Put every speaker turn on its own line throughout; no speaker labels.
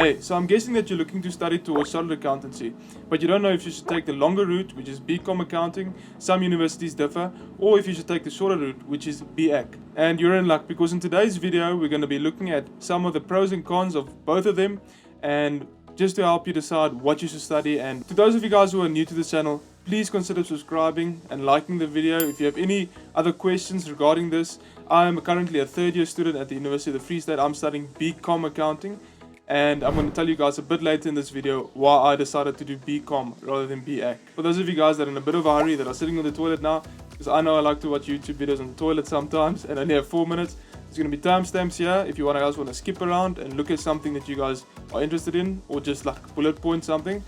Hey, so I'm guessing that you're looking to study towards chartered accountancy, but you don't know if you should take the longer route, which is BCom accounting, some universities differ, or if you should take the shorter route, which is BAC. And you're in luck, because in today's video, we're going to be looking at some of the pros and cons of both of them, and just to help you decide what you should study. And to those of you guys who are new to the channel, please consider subscribing and liking the video. If you have any other questions regarding this, I am currently a third year student at the University of the Free State. I'm studying BCom accounting, and I'm going to tell you guys a bit later in this video why I decided to do BCom rather than BAC. For those of you guys that are in a bit of a hurry, that are sitting on the toilet now, because I know I like to watch YouTube videos on the toilet sometimes and only have 4 minutes, there's going to be timestamps here if you guys want to skip around and look at something that you guys are interested in, or just like bullet point something,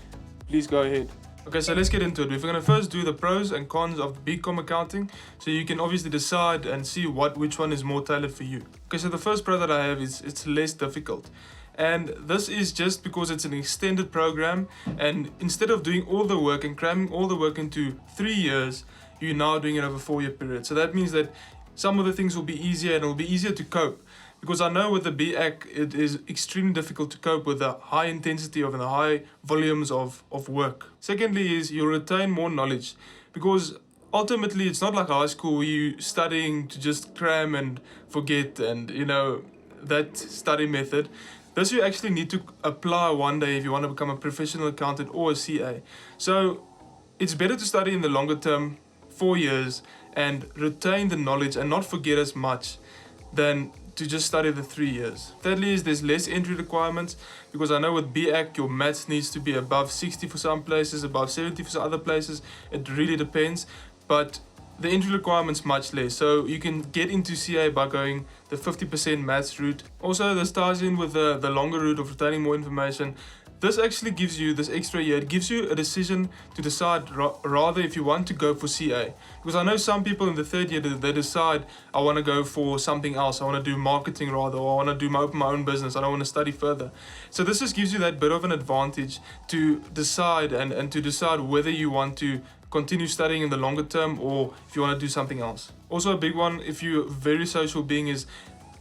please go ahead. Okay, so let's get into it. We're going to first do the pros and cons of BCom accounting, so you can obviously decide and see which one is more tailored for you. Okay, so the first pro that I have is it's less difficult. And this is just because it's an extended program, and instead of doing all the work and cramming all the work into 3 years, you're now doing it over a 4-year period. So that means that some of the things will be easier, and it'll be easier to cope. Because I know with the BAC, it is extremely difficult to cope with the high intensity of and the high volumes of work. Secondly is you'll retain more knowledge, because ultimately it's not like high school where you're studying to just cram and forget and, you know, that study method. This you actually need to apply one day if you want to become a professional accountant or a CA. So it's better to study in the longer term, 4 years, and retain the knowledge and not forget as much than to just study the 3 years. Thirdly is there's less entry requirements, because I know with BAC your maths needs to be above 60 for some places, above 70 for some other places. It really depends, but the entry requirement's much less, so you can get into CA by going the 50% maths route. Also, this ties in with the longer route of retaining more information. This actually gives you this extra year. It gives you a decision to decide rather if you want to go for CA. Because I know some people in the third year, they decide, I want to go for something else. I want to do marketing rather, or I want to open my own business. I don't want to study further. So this just gives you that bit of an advantage to decide and to decide whether you want to continue studying in the longer term or if you want to do something else. Also a big one, if you're a very social being, is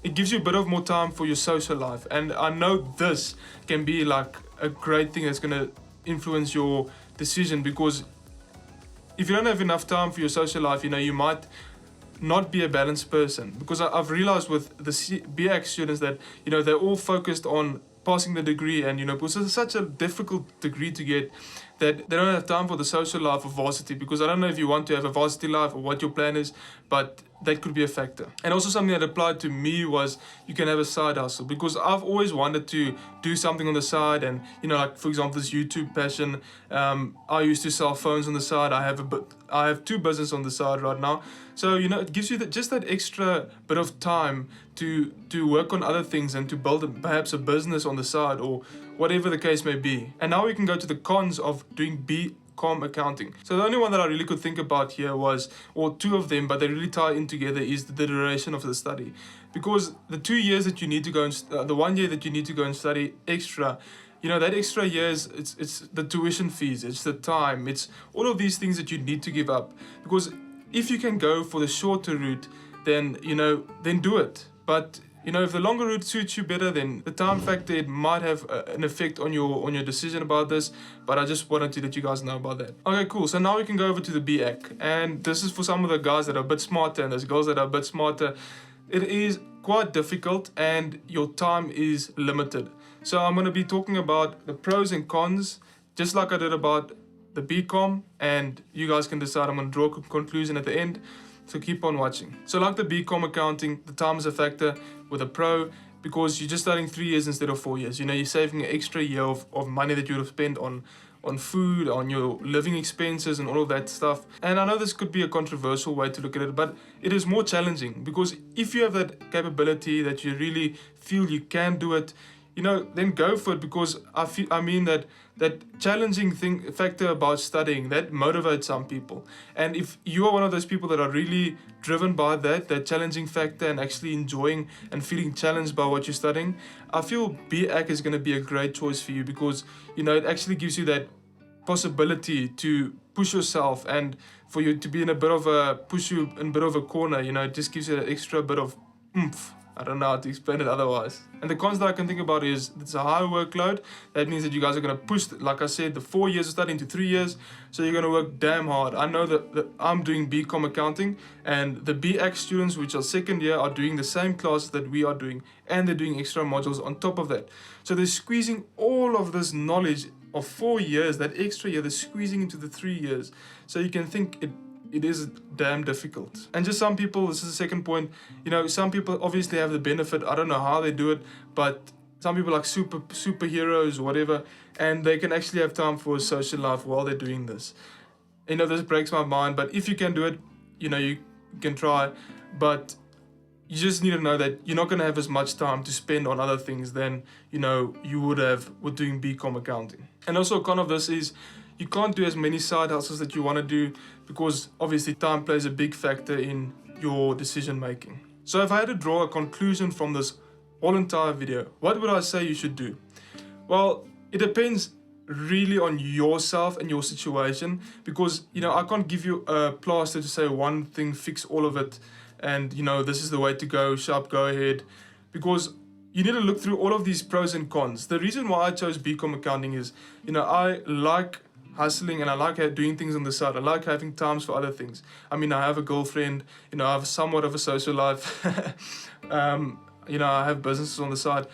it gives you a bit of more time for your social life. And I know this can be like a great thing that's going to influence your decision, because if you don't have enough time for your social life, you know, you might not be a balanced person. Because I've realized with the BAC students that, you know, they're all focused on passing the degree, and, you know, because it's such a difficult degree to get, that they don't have time for the social life of varsity. Because I don't know if you want to have a varsity life or what your plan is, but that could be a factor. And also something that applied to me was you can have a side hustle, because I've always wanted to do something on the side. And, you know, like for example, this YouTube passion, I used to sell phones on the side. I have 2 businesses on the side right now. So, you know, it gives you just that extra bit of time to work on other things and to build perhaps a business on the side, or whatever the case may be. And now we can go to the cons of doing BCom accounting. So the only one that I really could think about here was, or 2 of them, but they really tie in together, is the duration of the study. Because the 2 years that you need to go and the 1 year that you need to go and study extra, you know, that extra years, it's the tuition fees, it's the time, it's all of these things that you need to give up. Because if you can go for the shorter route, then, you know, then do it. But, you know, if the longer route suits you better, then the time factor, it might have an effect on your decision about this. But I just wanted to let you guys know about that. Okay, cool. So now we can go over to the BAC. And this is for some of the guys that are a bit smarter, and there's girls that are a bit smarter. It is quite difficult, and your time is limited. So I'm going to be talking about the pros and cons, just like I did about the BCom. And you guys can decide. I'm going to draw a conclusion at the end. So keep on watching. So like the BCom accounting, the time is a factor with a pro, because you're just studying 3 years instead of 4 years. You know, you're saving an extra year of money that you would have spent on food, on your living expenses and all of that stuff. And I know this could be a controversial way to look at it, but it is more challenging, because if you have that capability that you really feel you can do it, you know, then go for it. Because I mean that challenging factor about studying, that motivates some people. And if you are one of those people that are really driven by that challenging factor, and actually enjoying and feeling challenged by what you're studying, I feel BAC is going to be a great choice for you, because, you know, it actually gives you that possibility to push yourself, and for you to be in a bit of a corner. You know, it just gives you that extra bit of oomph I don't know how to explain it otherwise. And the cons that I can think about is it's a high workload. That means that you guys are going to push, like I said, the 4 years of study into 3 years. So you're going to work damn hard. I know that I'm doing BCom accounting, and the BAC students, which are second year, are doing the same classes that we are doing, and they're doing extra modules on top of that. So they're squeezing all of this knowledge of 4 years, that extra year, they're squeezing into the 3 years. So you can think it is damn difficult. And just some people, this is the second point, you know, some people obviously have the benefit, I don't know how they do it, but some people like superheroes or whatever, and they can actually have time for a social life while they're doing this. You know, this breaks my mind, but if you can do it, you know, you can try, but you just need to know that you're not going to have as much time to spend on other things than, you know, you would have with doing BCom accounting. And also a con of this is you can't do as many side hustles that you want to do, because obviously time plays a big factor in your decision making. So if I had to draw a conclusion from this whole entire video, what would I say you should do? Well, it depends really on yourself and your situation, because, you know, I can't give you a plaster to say one thing, fix all of it, and, you know, this is the way to go, sharp, go ahead, because you need to look through all of these pros and cons. The reason why I chose BCom accounting is, you know, I like hustling and I like doing things on the side. I like having times for other things. I mean, I have a girlfriend, you know, I have somewhat of a social life. You know, I have businesses on the side.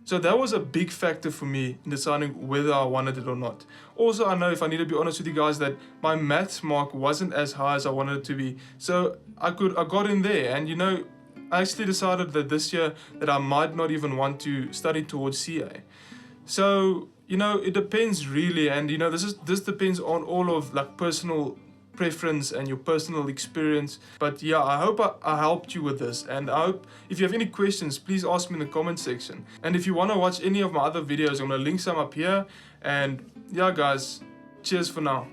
So that was a big factor for me in deciding whether I wanted it or not. Also, I know, if I need to be honest with you guys, that my maths mark wasn't as high as I wanted it to be. So I got in there, and, you know, I actually decided that this year that I might not even want to study towards CA. So, you know, it depends really, and, you know, this depends on all of like personal preference and your personal experience. But yeah, I hope I helped you with this, and I hope if you have any questions, please ask me in the comment section. And if you want to watch any of my other videos, I'm going to link some up here. And yeah guys, cheers for now.